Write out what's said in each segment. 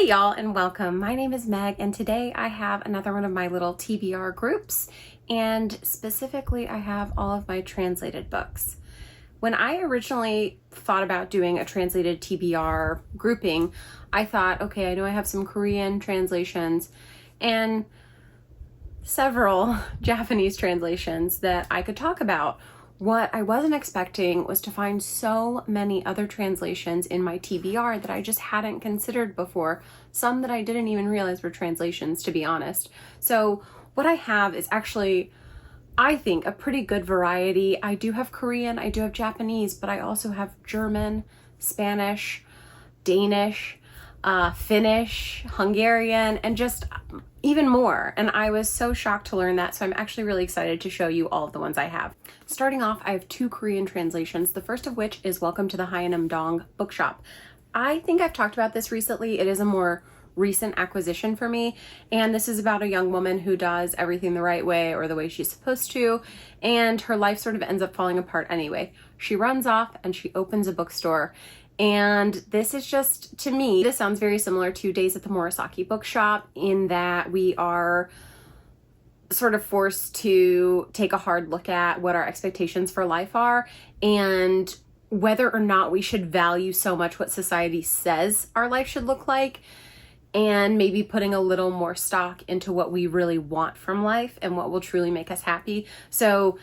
y'all, and welcome. My name is Meg, and today I have another one of my little TBR groups, and specifically I have all of my translated books. When I originally thought about doing a translated TBR grouping, I thought, okay, I know I have some Korean translations and several Japanese translations that I could talk about. What I wasn't expecting was to find so many other translations in my TBR that I just hadn't considered before, some that I didn't even realize were translations, to be honest. So what I have is actually, I think, a pretty good variety. I do have Korean, I do have Japanese, but I also have German, Spanish, Danish, Finnish, Hungarian, and just even more. And I was so shocked to learn that, so I'm actually really excited to show you all of the ones I have. Starting off, I have two Korean translations, the first of which is Welcome to the Hyunam Bookshop. I think I've talked about this recently. It is a more recent acquisition for me, and this is about a young woman who does everything the right way, or the way she's supposed to, and her life sort of ends up falling apart anyway. She runs off and she opens a bookstore. And this is just, to me, this sounds very similar to Days at the Murasaki Bookshop in that we are sort of forced to take a hard look at what our expectations for life are and whether or not we should value so much what society says our life should look like, and maybe putting a little more stock into what we really want from life and what will truly make us happy. So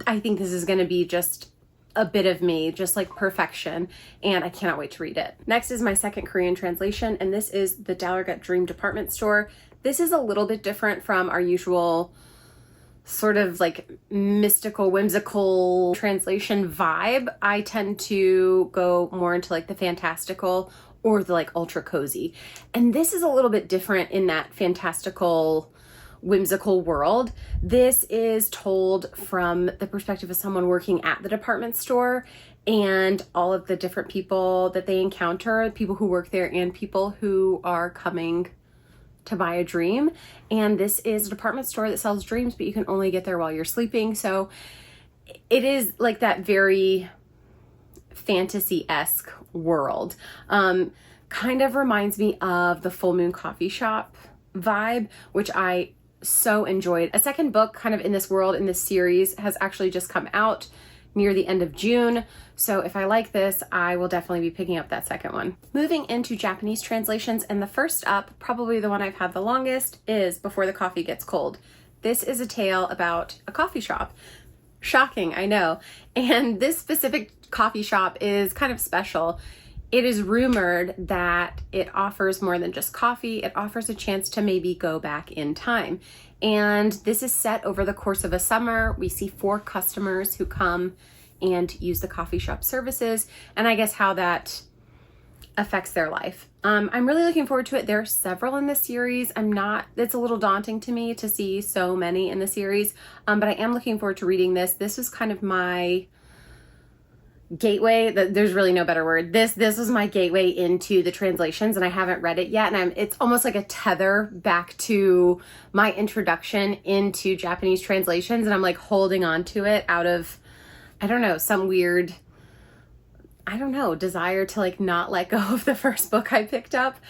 I think this is going to be just a bit of me, just like perfection, and I cannot wait to read it. Next is my second Korean translation, and this is the Dallergut Dream Department Store. This is a little bit different from our usual sort of like mystical, whimsical translation vibe. I tend to go more into like the fantastical or the like ultra cozy, and this is a little bit different in that fantastical, whimsical world. This is told from the perspective of someone working at the department store and all of the different people that they encounter, people who work there and people who are coming to buy a dream. And this is a department store that sells dreams, but you can only get there while you're sleeping. So it is like that very fantasy-esque world. Kind of reminds me of the Full Moon Coffee Shop vibe, which I so enjoyed. A second book kind of in this world, in this series, has actually just come out near the end of June. So if I like this, I will definitely be picking up that second one. Moving into Japanese translations, and the first up, probably the one I've had the longest, is Before the Coffee Gets Cold. This is a tale about a coffee shop. Shocking, I know. And this specific coffee shop is kind of special. It is rumored that it offers more than just coffee. It offers a chance to maybe go back in time. And this is set over the course of a summer. We see 4 customers who come and use the coffee shop services, and I guess how that affects their life. I'm really looking forward to it. There are several in this series. It's a little daunting to me to see so many in the series, but I am looking forward to reading this. This was kind of my gateway. There's really no better word. This was my gateway into the translations, and I haven't read it yet, and it's almost like a tether back to my introduction into Japanese translations, and I'm like holding on to it out of, I don't know, some weird, desire to like not let go of the first book I picked up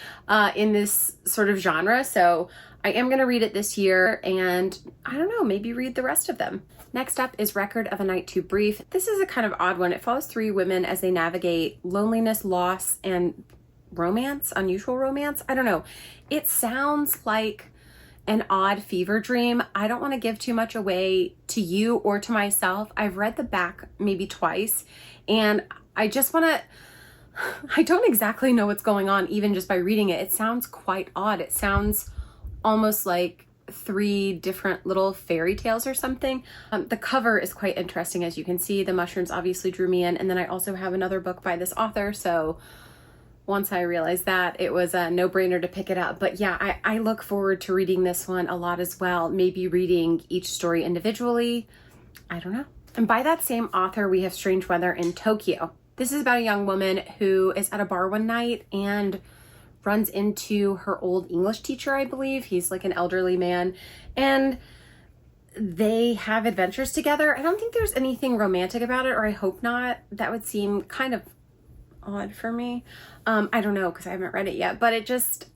in this sort of genre. So I am going to read it this year, and I don't know, maybe read the rest of them. Next up is Record of a Night Too Brief. This is a kind of odd one. It follows 3 women as they navigate loneliness, loss, and romance, unusual romance. I don't know. It sounds like an odd fever dream. I don't want to give too much away to you or to myself. I've read the back maybe twice, and I don't exactly know what's going on even just by reading it. It sounds quite odd. It sounds almost like 3 different little fairy tales or something. The cover is quite interesting, as you can see. The mushrooms obviously drew me in, and then I also have another book by this author, so once I realized that, it was a no-brainer to pick it up. But yeah, I look forward to reading this one a lot as well, maybe reading each story individually. I don't know. And by that same author, we have Strange Weather in Tokyo. This is about a young woman who is at a bar one night and runs into her old English teacher, I believe. He's like an elderly man, and they have adventures together. I don't think there's anything romantic about it, or I hope not. That would seem kind of odd for me. I don't know, because I haven't read it yet, but it just,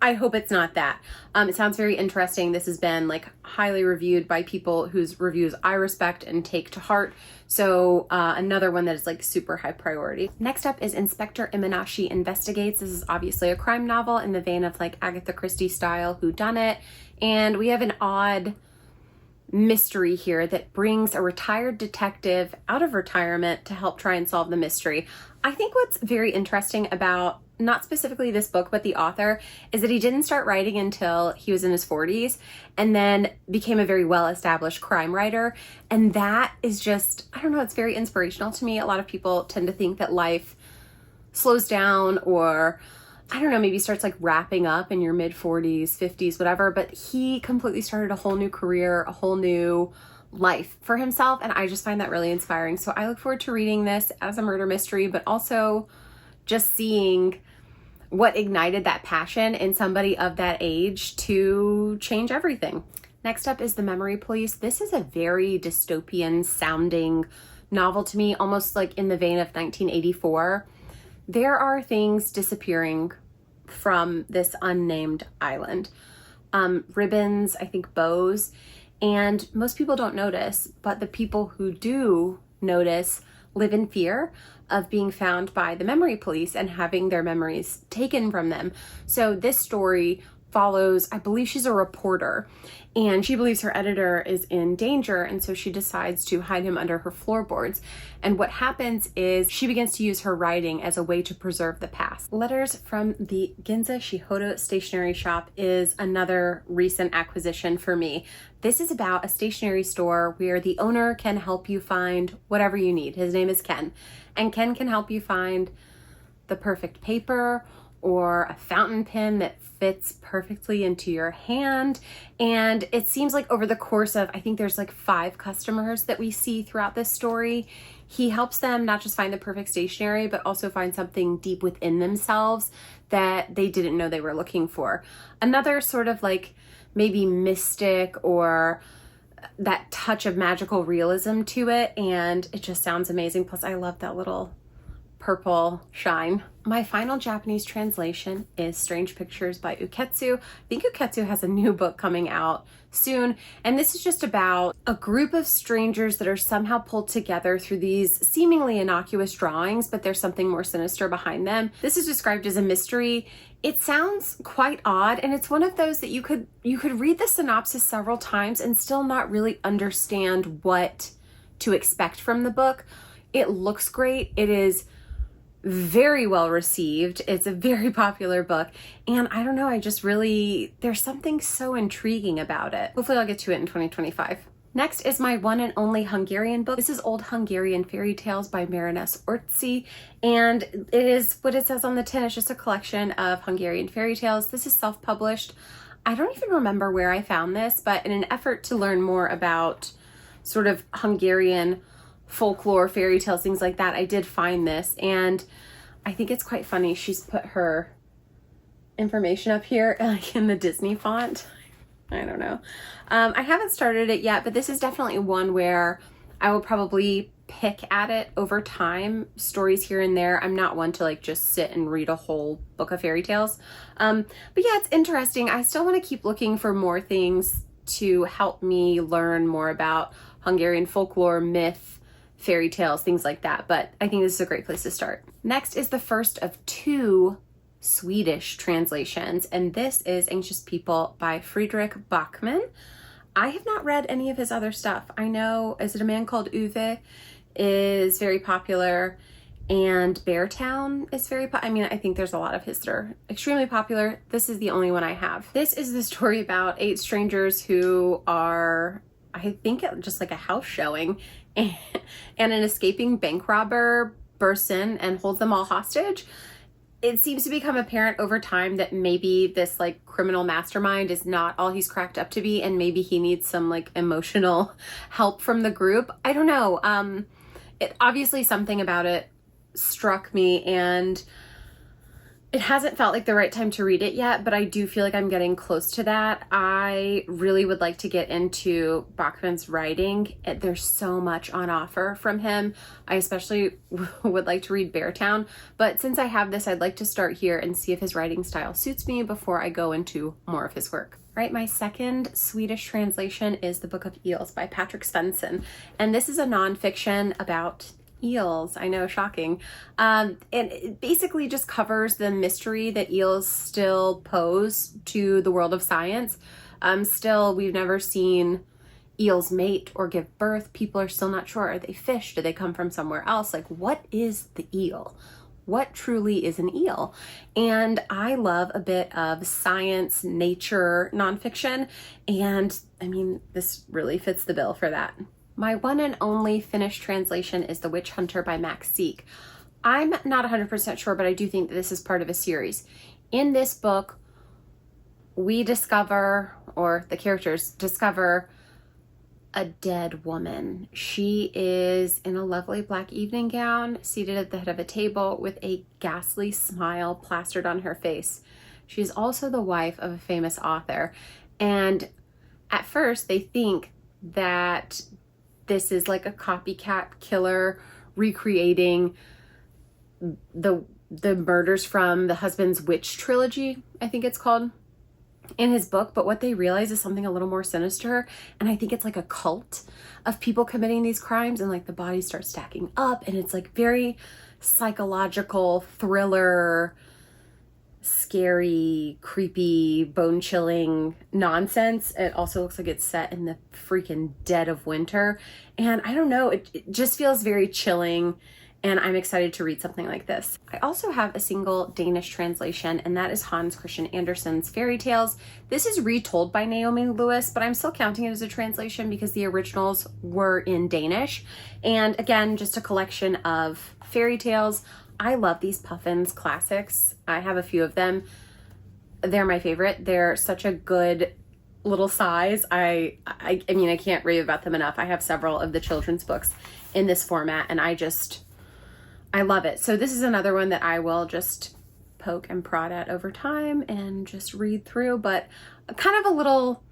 I hope it's not that. It sounds very interesting. This has been like highly reviewed by people whose reviews I respect and take to heart. So another one that is like super high priority. Next up is Inspector Iminashi Investigates. This is obviously a crime novel in the vein of like Agatha Christie style whodunit. And we have an odd mystery here that brings a retired detective out of retirement to help try and solve the mystery. I think what's very interesting about not specifically this book, but the author, is that he didn't start writing until he was in his 40s and then became a very well-established crime writer. And that is just, I don't know, it's very inspirational to me. A lot of people tend to think that life slows down or, I don't know, maybe starts like wrapping up in your mid 40s, 50s, whatever. But he completely started a whole new career, a whole new life for himself. And I just find that really inspiring. So I look forward to reading this as a murder mystery, but also just seeing what ignited that passion in somebody of that age to change everything. Next up is The Memory Police. This is a very dystopian sounding novel to me, almost like in the vein of 1984. There are things disappearing from this unnamed island. Ribbons, I think bows, and most people don't notice, but the people who do notice live in fear of being found by the memory police and having their memories taken from them. So this story follows, I believe she's a reporter, and she believes her editor is in danger, and so she decides to hide him under her floorboards. And what happens is she begins to use her writing as a way to preserve the past. Letters from the Ginza Shihodo stationery shop is another recent acquisition for me. This is about a stationery store where the owner can help you find whatever you need. His name is Ken, and Ken can help you find the perfect paper or a fountain pen that fits perfectly into your hand. And it seems like over the course of, I think there's like 5 customers that we see throughout this story, he helps them not just find the perfect stationery, but also find something deep within themselves that they didn't know they were looking for. Another sort of like maybe mystic or that touch of magical realism to it, and it just sounds amazing. Plus I love that little purple shine. My final Japanese translation is Strange Pictures by Uketsu. I think Uketsu has a new book coming out soon, and this is just about a group of strangers that are somehow pulled together through these seemingly innocuous drawings, but there's something more sinister behind them. This is described as a mystery. It sounds quite odd, and it's one of those that you could read the synopsis several times and still not really understand what to expect from the book. It looks great. It is very well received. It's a very popular book, and I don't know, I just really, there's something so intriguing about it. Hopefully I'll get to it in 2025. Next is my one and only Hungarian book. This is Old Hungarian Fairy Tales by Baroness Orczy, and it is what it says on the tin. It's just a collection of Hungarian fairy tales. This is self-published. I don't even remember where I found this, but in an effort to learn more about sort of Hungarian folklore, fairy tales, things like that, I did find this, and I think it's quite funny. She's put her information up here like in the Disney font. I don't know. I haven't started it yet, but this is definitely one where I will probably pick at it over time, stories here and there. I'm not one to like just sit and read a whole book of fairy tales. But yeah, it's interesting. I still want to keep looking for more things to help me learn more about Hungarian folklore, myth, fairy tales, things like that. But I think this is a great place to start. Next is the first of 2 Swedish translations, and this is Anxious People by Fredrik Backman. I have not read any of his other stuff. I know Is It a Man Called Uwe is very popular, and Beartown is very I think there's a lot of his that are extremely popular. This is the only one I have. This is the story about 8 strangers who are, I think, just like a house showing, and an escaping bank robber bursts in and holds them all hostage. It seems to become apparent over time that maybe this like criminal mastermind is not all he's cracked up to be, and maybe he needs some like emotional help from the group. I don't know. It obviously, something about it struck me, and It hasn't felt like the right time to read it yet, but I do feel like I'm getting close to that. I really would like to get into Bachman's writing. There's so much on offer from him. I especially would like to read Beartown, but since I have this, I'd like to start here and see if his writing style suits me before I go into more of his work. Right, my second Swedish translation is The Book of Eels by Patrick Svensson, and this is a nonfiction about eels. I know, shocking. And it basically just covers the mystery that eels still pose to the world of science. Still, we've never seen eels mate or give birth. People are still not sure. Are they fish? Do they come from somewhere else? Like, what is the eel? What truly is an eel? And I love a bit of science, nature, nonfiction. And I mean, this really fits the bill for that. My one and only finished translation is The Witch Hunter by Max Seek. I'm not 100% sure, but I do think that this is part of a series. In this book, we discover, or the characters discover, a dead woman. She is in a lovely black evening gown, seated at the head of a table with a ghastly smile plastered on her face. She is also the wife of a famous author. And at first, they think that this is like a copycat killer recreating the murders from the husband's witch trilogy, I think it's called, in his book. But what they realize is something a little more sinister. And I think it's like a cult of people committing these crimes, and like the bodies start stacking up, and it's like very psychological thriller, scary, creepy, bone-chilling nonsense. It also looks like it's set in the freaking dead of winter. And I don't know, it just feels very chilling, and I'm excited to read something like this. I also have a single Danish translation, and that is Hans Christian Andersen's Fairy Tales. This is retold by Naomi Lewis, but I'm still counting it as a translation because the originals were in Danish. And again, just a collection of fairy tales. I love these Puffins classics. I have a few of them. They're my favorite. They're such a good little size. I mean, I can't rave about them enough. I have several of the children's books in this format, and I love it. So this is another one that I will just poke and prod at over time and just read through, but kind of a little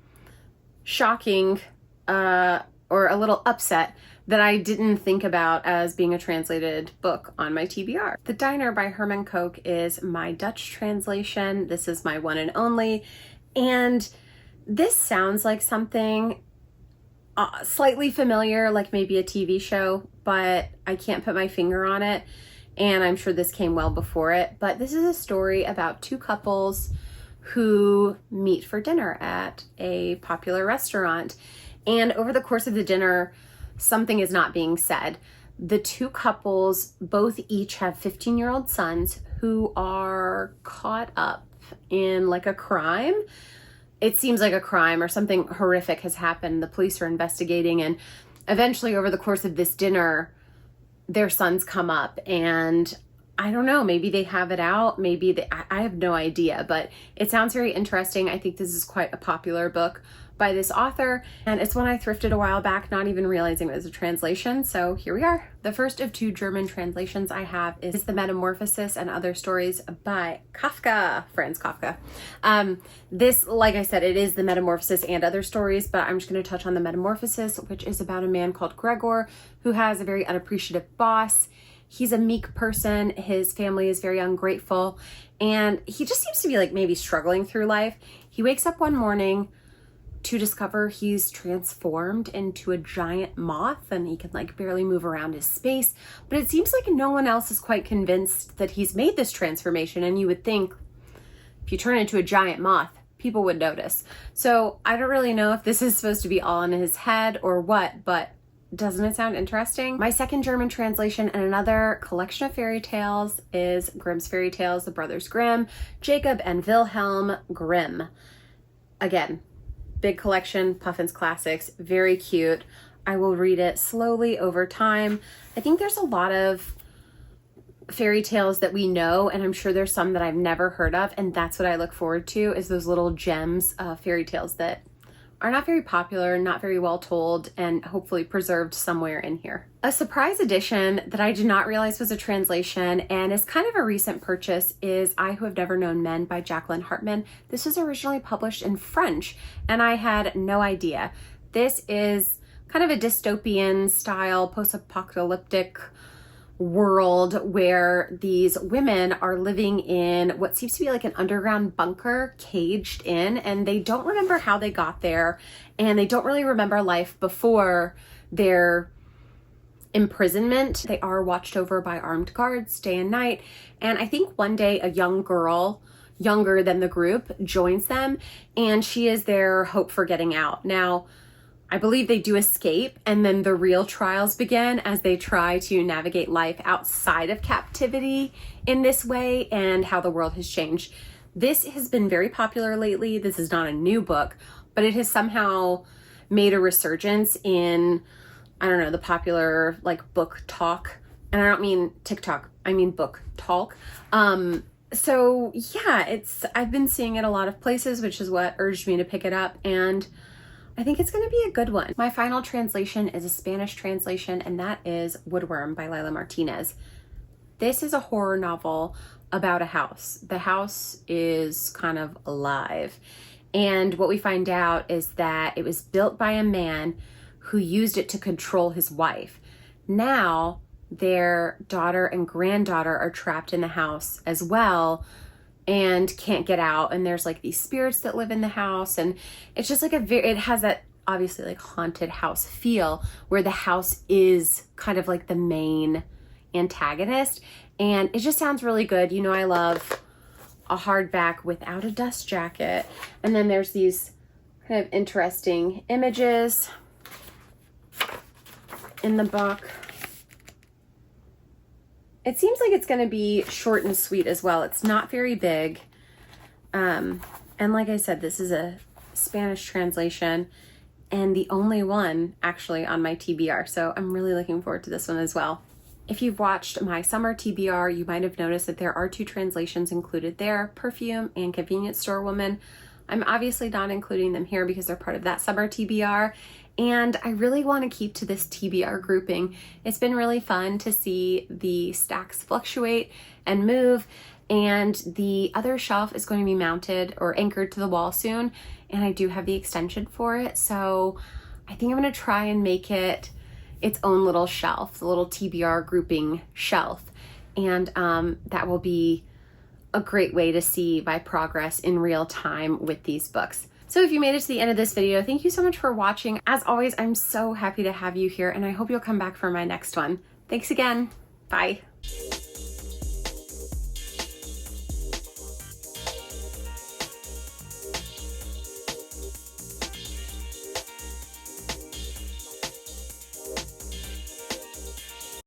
shocking or a little upset that I didn't think about as being a translated book on my TBR. The Diner by Herman Koch is my Dutch translation. This is my one and only. And this sounds like something slightly familiar, like maybe a TV show, but I can't put my finger on it. And I'm sure this came well before it. But this is a story about two couples who meet for dinner at a popular restaurant. And over the course of the dinner, something is not being said. The two couples both each have 15-year-old sons who are caught up in like a crime. It seems like a crime or something horrific has happened. The police are investigating, and eventually over the course of this dinner, their sons come up, and I don't know, maybe they have it out, I have no idea, but it sounds very interesting. I think this is quite a popular book by this author, and it's one I thrifted a while back, not even realizing it was a translation. So here we are. The first of two German translations I have is The Metamorphosis and Other Stories by Kafka, Franz Kafka. This, like I said, it is The Metamorphosis and Other Stories, but I'm just going to touch on The Metamorphosis, which is about a man called Gregor who has a very unappreciative boss. He's a meek person. His family is very ungrateful, and he just seems to be like maybe struggling through life. He wakes up one morning to discover he's transformed into a giant moth, and he can like barely move around his space. But it seems like no one else is quite convinced that he's made this transformation. And you would think if you turn into a giant moth, people would notice. So I don't really know if this is supposed to be all in his head or what, but doesn't it sound interesting? My second German translation and another collection of fairy tales is Grimm's Fairy Tales, The Brothers Grimm, Jacob and Wilhelm Grimm. Again, big collection, Puffins classics, very cute. I will read it slowly over time. I think there's a lot of fairy tales that we know, and I'm sure there's some that I've never heard of, and that's what I look forward to, is those little gems of fairy tales that are not very popular, not very well told, and hopefully preserved somewhere in here. A surprise edition that I did not realize was a translation and is kind of a recent purchase is I Who Have Never Known Men by Jacqueline Hartman. This was originally published in French and I had no idea. This is kind of a dystopian style, post-apocalyptic world where these women are living in what seems to be like an underground bunker, caged in, and they don't remember how they got there, and they don't really remember life before their imprisonment. They are watched over by armed guards day and night, and I think one day a young girl, younger than the group, joins them, and she is their hope for getting out. Now, I believe they do escape, and then the real trials begin as they try to navigate life outside of captivity in this way and how the world has changed. This has been very popular lately. This is not a new book, but it has somehow made a resurgence in, I don't know, the popular like book talk. And I don't mean TikTok, I mean book talk. So yeah, I've been seeing it a lot of places, which is what urged me to pick it up, and I think it's going to be a good one. My final translation is a Spanish translation, and that is Woodworm by Lila Martinez. This is a horror novel about a house. The house is kind of alive. And what we find out is that it was built by a man who used it to control his wife. Now, their daughter and granddaughter are trapped in the house as well and can't get out, and there's like these spirits that live in the house, and it's just like it has that obviously like haunted house feel where the house is kind of like the main antagonist, and it just sounds really good. You know, I love a hardback without a dust jacket. And then there's these kind of interesting images in the book. It seems like it's going to be short and sweet as well. It's not very big. And like I said, this is a Spanish translation and the only one actually on my TBR. So I'm really looking forward to this one as well. If you've watched my summer TBR, you might have noticed that there are 2 translations included there, Perfume and Convenience Store Woman. I'm obviously not including them here because they're part of that summer TBR. And I really want to keep to this TBR grouping. It's been really fun to see the stacks fluctuate and move, and the other shelf is going to be mounted or anchored to the wall soon, and I do have the extension for it, so I think I'm going to try and make it its own little shelf, the little TBR grouping shelf, and that will be a great way to see my progress in real time with these books. So if you made it to the end of this video, thank you so much for watching. As always, I'm so happy to have you here, and I hope you'll come back for my next one. Thanks again. Bye.